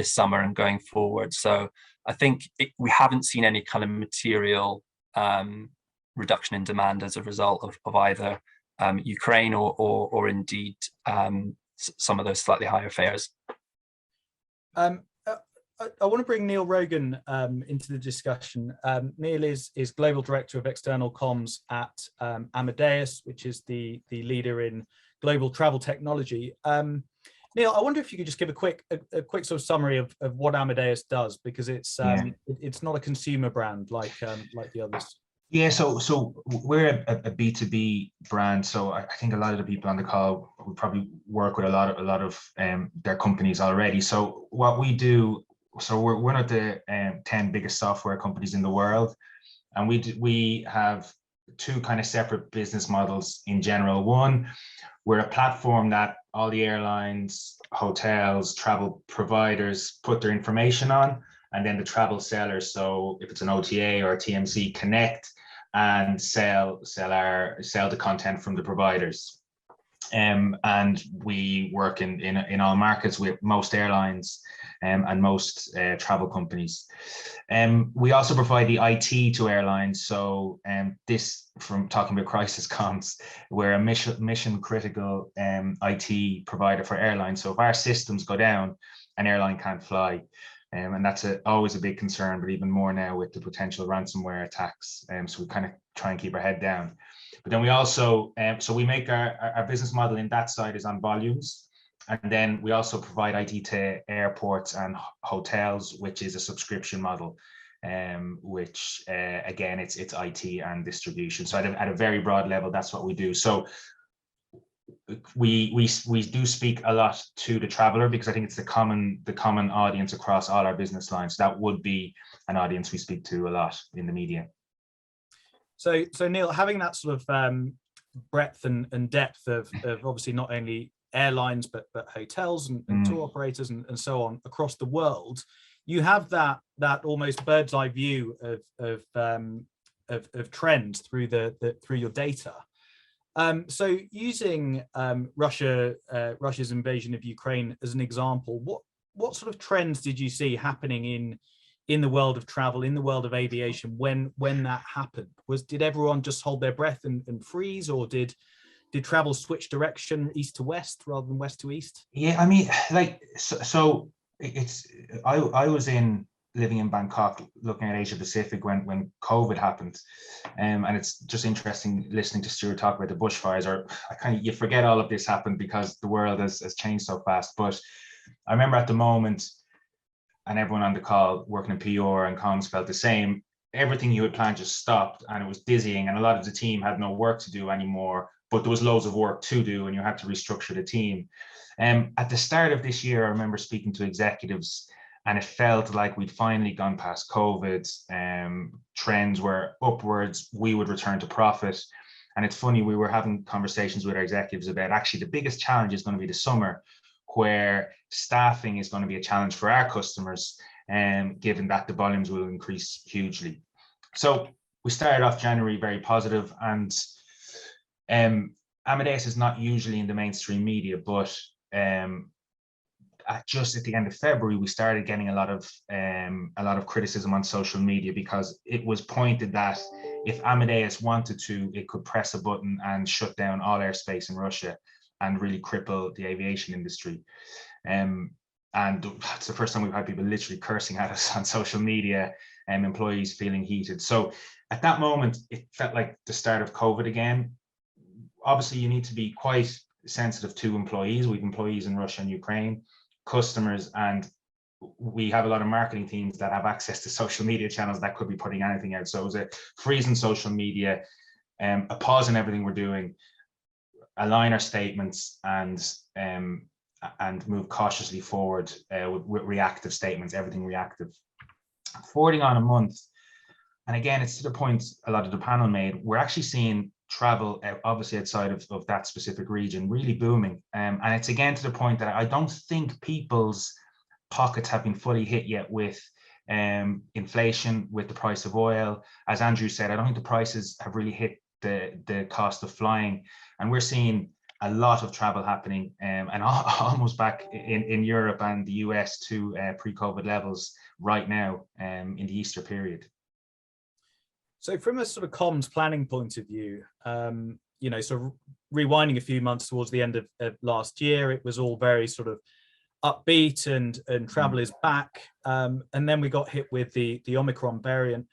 summer and going forward. So I think we haven't seen any kind of material reduction in demand as a result of either Ukraine or indeed some of those slightly higher fares. I want to bring Neil Rogan into the discussion. Neil is Global Director of External Comms at Amadeus, which is the leader in global travel technology. Neil, I wonder if you could just give a quick sort of summary of what Amadeus does, because it's not a consumer brand like the others. Yeah, so we're a B2B brand. So I think a lot of the people on the call would probably work with a lot of their companies already. So what we do, so we're one of the 10 biggest software companies in the world, and we have two kind of separate business models in general. One, we're a platform that all the airlines, hotels, travel providers put their information on, and then the travel sellers, so if it's an OTA or a TMC, connect and sell the content from the providers. And we work in all markets with most airlines and most travel companies. We also provide the IT to airlines. So this, from talking about crisis comms, we're a mission critical IT provider for airlines. So if our systems go down, an airline can't fly. And that's always a big concern, but even more now with the potential ransomware attacks. So we kind of try and keep our head down. But then we also, so we make our business model in that side is on volumes. And then we also provide IT to airports and hotels, which is a subscription model, which again, it's IT and distribution. So at a very broad level, that's what we do. So we do speak a lot to the traveler, because I think it's the common audience across all our business lines. That would be an audience we speak to a lot in the media. So Neil, having that sort of breadth and depth of obviously not only airlines but hotels and tour operators and so on across the world, you have that almost bird's eye view of trends through through your data. So using Russia's invasion of Ukraine as an example, what sort of trends did you see happening in the world of travel, in the world of aviation when that happened? Did everyone just hold their breath and freeze, or did travel switch direction east to west rather than west to east? Yeah, I mean, like, so it's I was living in Bangkok looking at Asia Pacific when COVID happened, and it's just interesting listening to Stuart talk about the bushfires. Or you forget all of this happened because the world has changed so fast. But I remember at the moment, and everyone on the call working in PR and comms felt the same. Everything you had planned just stopped, and it was dizzying, and a lot of the team had no work to do anymore, but there was loads of work to do, and you had to restructure the team. At the start of this year, I remember speaking to executives, and it felt like we'd finally gone past COVID. Trends were upwards. We would return to profit. And it's funny, we were having conversations with our executives about actually the biggest challenge is going to be the summer, where staffing is going to be a challenge for our customers, given that the volumes will increase hugely. So we started off January very positive, and Amadeus is not usually in the mainstream media, but just at the end of February, we started getting a lot of criticism on social media, because it was pointed that if Amadeus wanted to, it could press a button and shut down all airspace in Russia and really cripple the aviation industry. And it's the first time we've had people literally cursing at us on social media, and employees feeling heated. So at that moment, it felt like the start of COVID again. Obviously, you need to be quite sensitive to employees. We have employees in Russia and Ukraine, customers, and we have a lot of marketing teams that have access to social media channels that could be putting anything out. So it was a freeze in social media, a pause in everything we're doing, align our statements, and move cautiously forward with reactive statements, everything reactive. Forwarding on a month, and again, it's to the point a lot of the panel made, we're actually seeing travel, obviously outside of that specific region, really booming. And it's again to the point that I don't think people's pockets have been fully hit yet with inflation, with the price of oil. As Andrew said, I don't think the prices have really hit the cost of flying. And we're seeing a lot of travel happening, and almost back in Europe and the US to pre-COVID levels right now in the Easter period. So from a sort of comms planning point of view, so rewinding a few months towards the end of last year, it was all very sort of upbeat and travel is back. And then we got hit with the Omicron variant.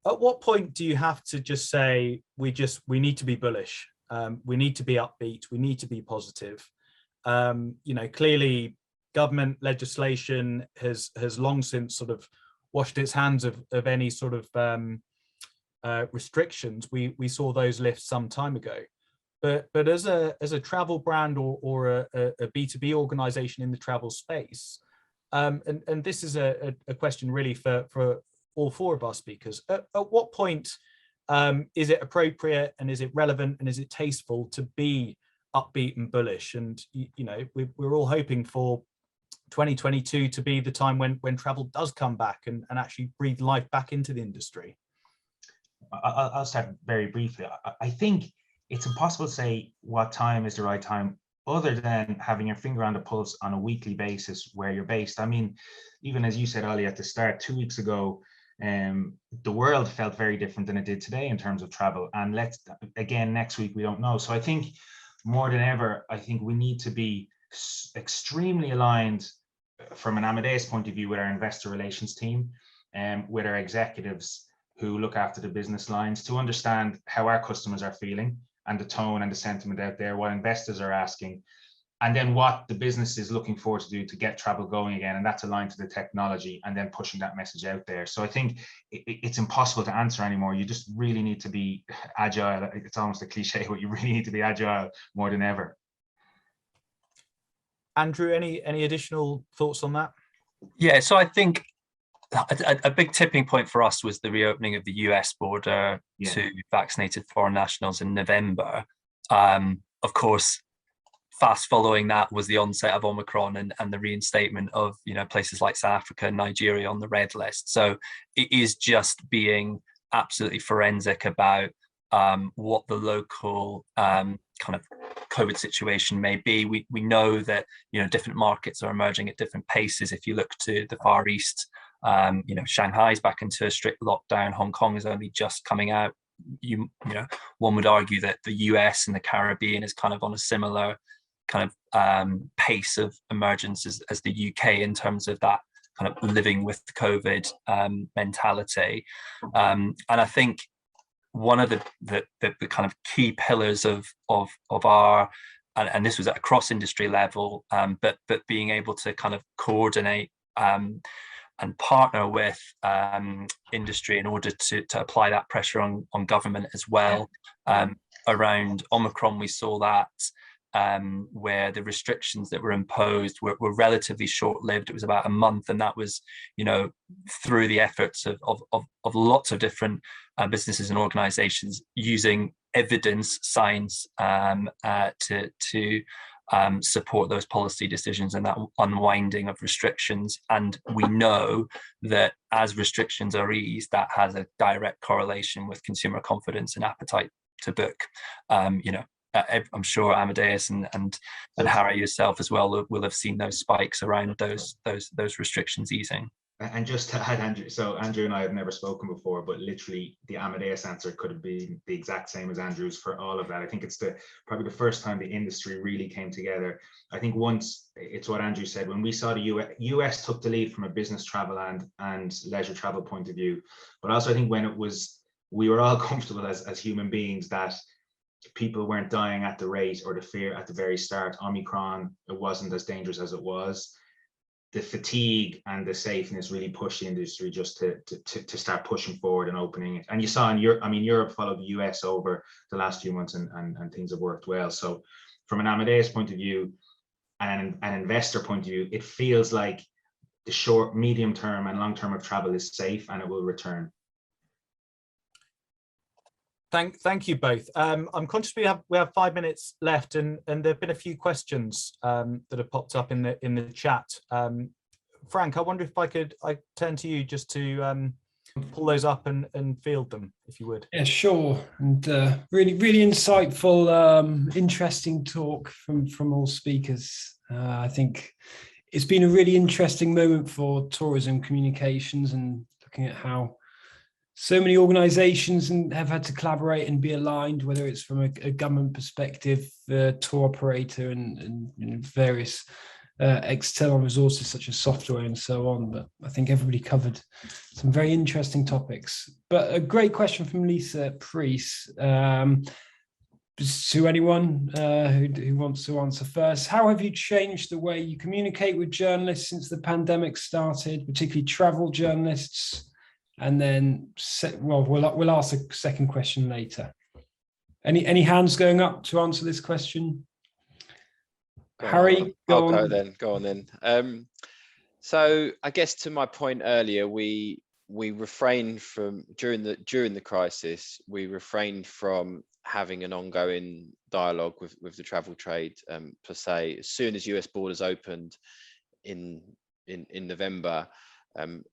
At what point do you have to just say, we need to be bullish? We need to be upbeat. We need to be positive. Clearly government legislation has long since sort of washed its hands of any sort of restrictions. We saw those lift some time ago, but as a travel brand or a B2B organization in the travel space, and this is a question really for all four of our speakers, at what point is it appropriate, and is it relevant, and is it tasteful to be upbeat and bullish? And we're all hoping for 2022 to be the time when travel does come back and actually breathe life back into the industry. I'll start very briefly. I think it's impossible to say what time is the right time, other than having your finger on the pulse on a weekly basis where you're based. I mean, even as you said, Ollie, at the start, 2 weeks ago, the world felt very different than it did today in terms of travel. And next week, we don't know. So I think more than ever, I think we need to be extremely aligned from an Amadeus point of view with our investor relations team, with our executives who look after the business lines, to understand how our customers are feeling and the tone and the sentiment out there, what investors are asking, and then what the business is looking forward to do to get travel going again. And that's aligned to the technology, and then pushing that message out there. So I think it's impossible to answer anymore. You just really need to be agile. It's almost a cliche, but you really need to be agile more than ever. Andrew, any additional thoughts on that? Yeah, so I think a big tipping point for us was the reopening of the US border to vaccinated foreign nationals in November. Of course, fast following that was the onset of Omicron and the reinstatement of places like South Africa and Nigeria on the red list. So it is just being absolutely forensic about what the local kind of COVID situation may be. We know that different markets are emerging at different paces. If you look to the Far East, Shanghai's back into a strict lockdown. Hong Kong is only just coming out. One would argue that the US and the Caribbean is kind of on a similar kind of pace of emergence as the UK in terms of that kind of living with COVID mentality. And I think one of the kind of key pillars of our, and this was at a cross industry level, but being able to kind of coordinate and partner with industry in order to apply that pressure on government as well. Around Omicron, we saw that where the restrictions that were imposed were relatively short-lived. It was about a month, and that was, you know, through the efforts of lots of different businesses and organizations using evidence, science, to support those policy decisions and that unwinding of restrictions. And we know that as restrictions are eased, that has a direct correlation with consumer confidence and appetite to book. You know, I'm sure Amadeus and Harry yourself as well will have seen those spikes around those restrictions easing. And just to add, Andrew, so Andrew and I have never spoken before, but literally the Amadeus answer could have been the exact same as Andrew's for all of that. I think it's probably the first time the industry really came together. I think once, it's what Andrew said, when we saw the US took the lead from a business travel and leisure travel point of view, but also I think when we were all comfortable as human beings that people weren't dying at the rate or the fear at the very start. Omicron, it wasn't as dangerous as it was. The fatigue and the safeness really pushed the industry just to start pushing forward and opening it. And you saw in Europe, I mean, Europe followed the US over the last few months and things have worked well. So from an Amadeus point of view and an investor point of view, it feels like the short, medium term and long term of travel is safe and it will return. Thank you both. I'm conscious we have 5 minutes left, and there have been a few questions that have popped up in the chat. Frank, I wonder if I turn to you just to pull those up and field them, if you would. Yeah, sure. And really insightful, interesting talk from all speakers. I think it's been a really interesting moment for tourism communications and looking at how so many organizations have had to collaborate and be aligned, whether it's from a government perspective, tour operator and various external resources such as software and so on. But I think everybody covered some very interesting topics. But a great question from Lisa Priest. To anyone who wants to answer first, how have you changed the way you communicate with journalists since the pandemic started, particularly travel journalists? And then, well, we'll ask a second question later. Any hands going up to answer this question? Harry, go on then. So I guess to my point earlier, we refrained from during the crisis, we refrained from having an ongoing dialogue with the travel trade per se. As soon as US borders opened in November,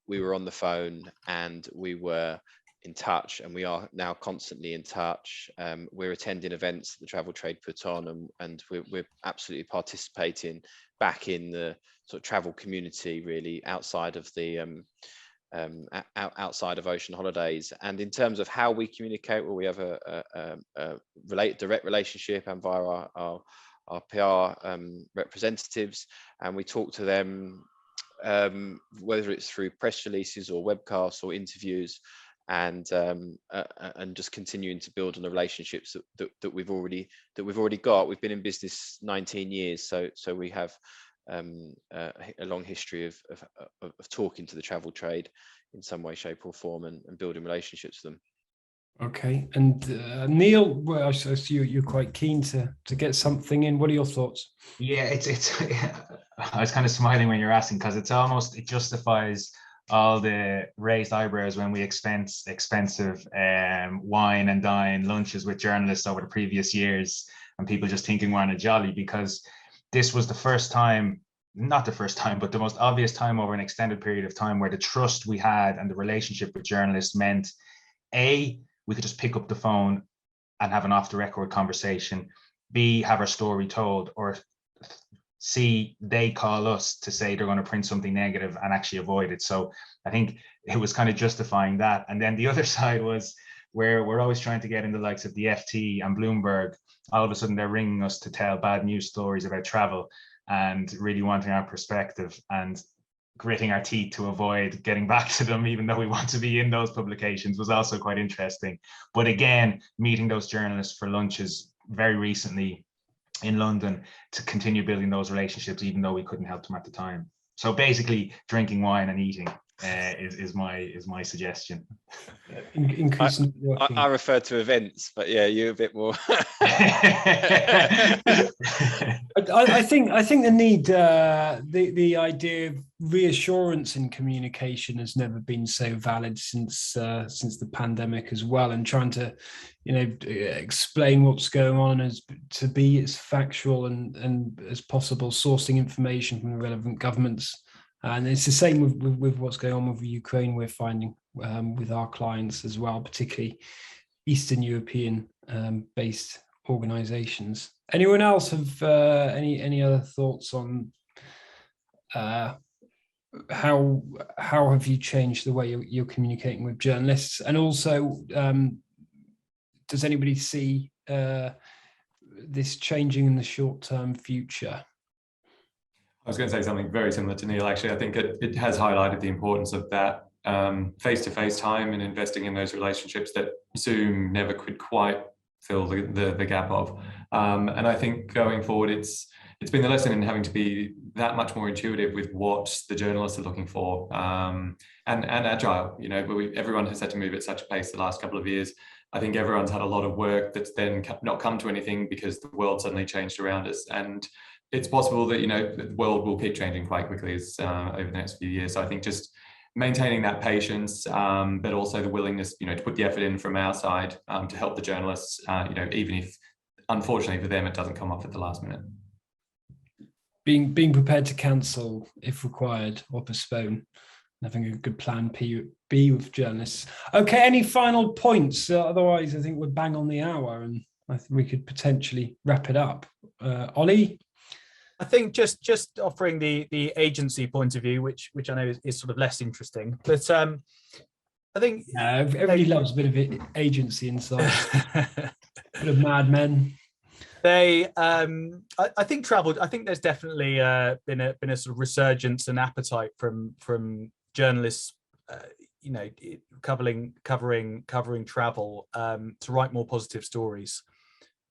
we were on the phone and we were in touch, and we are now constantly in touch. We're attending events that the travel trade put on, and we're absolutely participating back in the sort of travel community, really outside of the outside of Ocean Holidays. And in terms of how we communicate, well, we have a direct relationship and via our PR representatives, and we talk to them whether it's through press releases or webcasts or interviews, and just continuing to build on the relationships that we've already got. We've been in business 19 years, so we have a long history of talking to the travel trade in some way, shape or form, and building relationships with them. Okay, and Neil, well, I see you're quite keen to get something in. What are your thoughts? Yeah, it's I was kind of smiling when you're asking, because it justifies all the raised eyebrows when we expensive wine and dine lunches with journalists over the previous years, and people just thinking we're on a jolly, because this was the first time, not the first time, but the most obvious time over an extended period of time where the trust we had and the relationship with journalists meant, A, we could just pick up the phone and have an off the record conversation, B, have our story told, or C, they call us to say they're going to print something negative and actually avoid it. So I think it was kind of justifying that. And then the other side was where we're always trying to get in the likes of the FT and Bloomberg. All of a sudden they're ringing us to tell bad news stories about travel and really wanting our perspective and gritting our teeth to avoid getting back to them, even though we want to be in those publications, was also quite interesting. But again, meeting those journalists for lunches very recently in London to continue building those relationships, even though we couldn't help them at the time. So basically drinking wine and eating is my suggestion. Increasing I refer to events, but yeah, you're a bit more. I think the need, the idea of reassurance in communication has never been so valid since the pandemic as well, and trying to, explain what's going on as to be as factual and as possible, sourcing information from the relevant governments. And it's the same with what's going on with Ukraine. We're finding with our clients as well, particularly Eastern European based organizations. Anyone else have any other thoughts on how have you changed the way you're communicating with journalists? And also, does anybody see this changing in the short-term future? I was going to say something very similar to Neil. Actually, I think it has highlighted the importance of that face-to-face time and investing in those relationships that Zoom never could quite fill the gap of. And I think going forward, it's been the lesson in having to be that much more intuitive with what the journalists are looking for, and agile. Everyone has had to move at such a pace the last couple of years. I think everyone's had a lot of work that's then not come to anything because the world suddenly changed around us. And it's possible that the world will keep changing quite quickly over the next few years. So I think just maintaining that patience, but also the willingness, to put the effort in from our side to help the journalists, even if, unfortunately for them, it doesn't come off at the last minute. Being prepared to cancel if required or postpone, having a good plan B with journalists. Okay, any final points? Otherwise, I think we're bang on the hour, and I think we could potentially wrap it up. Ollie? I think just offering the agency point of view, which I know is sort of less interesting, but I think everybody loves a bit of agency inside. Bit of Mad Men. I think travel. I think there's definitely been a sort of resurgence and appetite from journalists, covering travel to write more positive stories.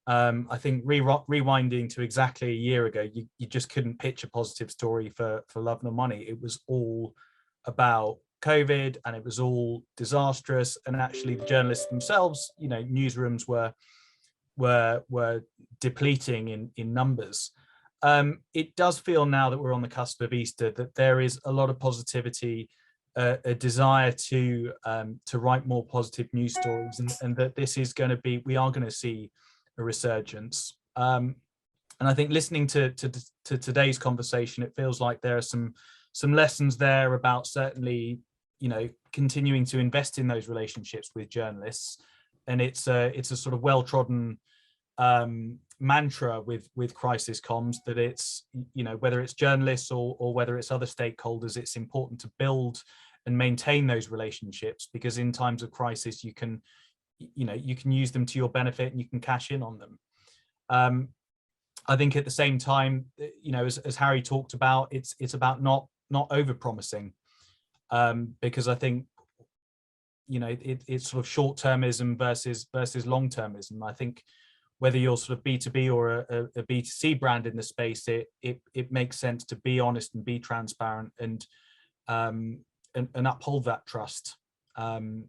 I think rewinding to exactly a year ago, you just couldn't pitch a positive story for Love Nor Money. It was all about COVID, and it was all disastrous. And actually, the journalists themselves, newsrooms were depleting in numbers. It does feel now that we're on the cusp of Easter that there is a lot of positivity, a desire to write more positive news stories, and that this is going to be, we are going to see a resurgence. And I think listening to today's conversation, it feels like there are some lessons there about certainly, continuing to invest in those relationships with journalists. And it's a sort of well-trodden mantra with crisis comms that it's, whether it's journalists or whether it's other stakeholders, it's important to build and maintain those relationships, because in times of crisis, you can use them to your benefit and you can cash in on them. I think at the same time, as Harry talked about, it's about not over-promising, because I think, it's sort of short-termism versus long-termism. I think whether you're sort of B2B or a B2C brand in the space, it makes sense to be honest and be transparent and uphold that trust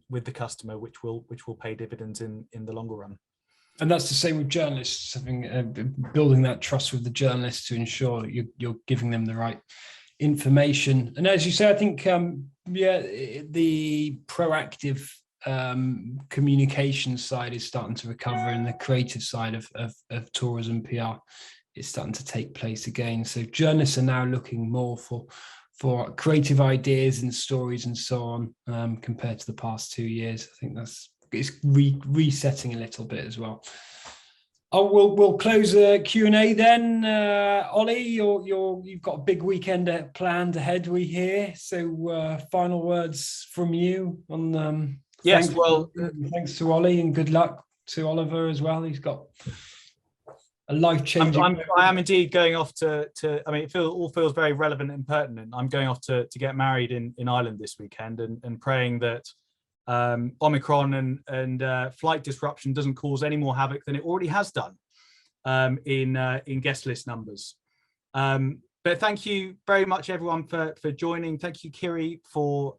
with the customer, which will pay dividends in the longer run. And that's the same with journalists, building that trust with the journalists to ensure that you're giving them the right information. And as you say, I think the proactive communication side is starting to recover, and the creative side of tourism PR is starting to take place again. So journalists are now looking more for creative ideas and stories and so on, compared to the past 2 years. I think it's resetting a little bit as well. We'll close the Q&A then. Ollie, you've got a big weekend planned ahead, we hear. So final words from you on. Yes, thanks to Ollie, and good luck to Oliver as well. He's got a life-changing. I am indeed going off to. I mean, all feels very relevant and pertinent. I'm going off to get married in Ireland this weekend, and praying that Omicron and flight disruption doesn't cause any more havoc than it already has done in guest list numbers. But thank you very much, everyone, for joining. Thank you, Kiri, for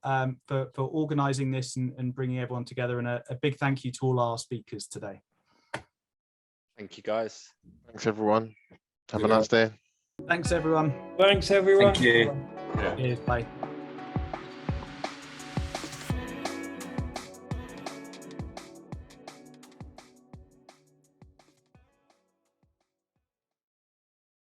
organising this and bringing everyone together. And a big thank you to all our speakers today. Thank you, guys. Thanks, everyone. Have a nice day. Thanks, everyone. Thanks, everyone. Thank you. Cheers. Bye.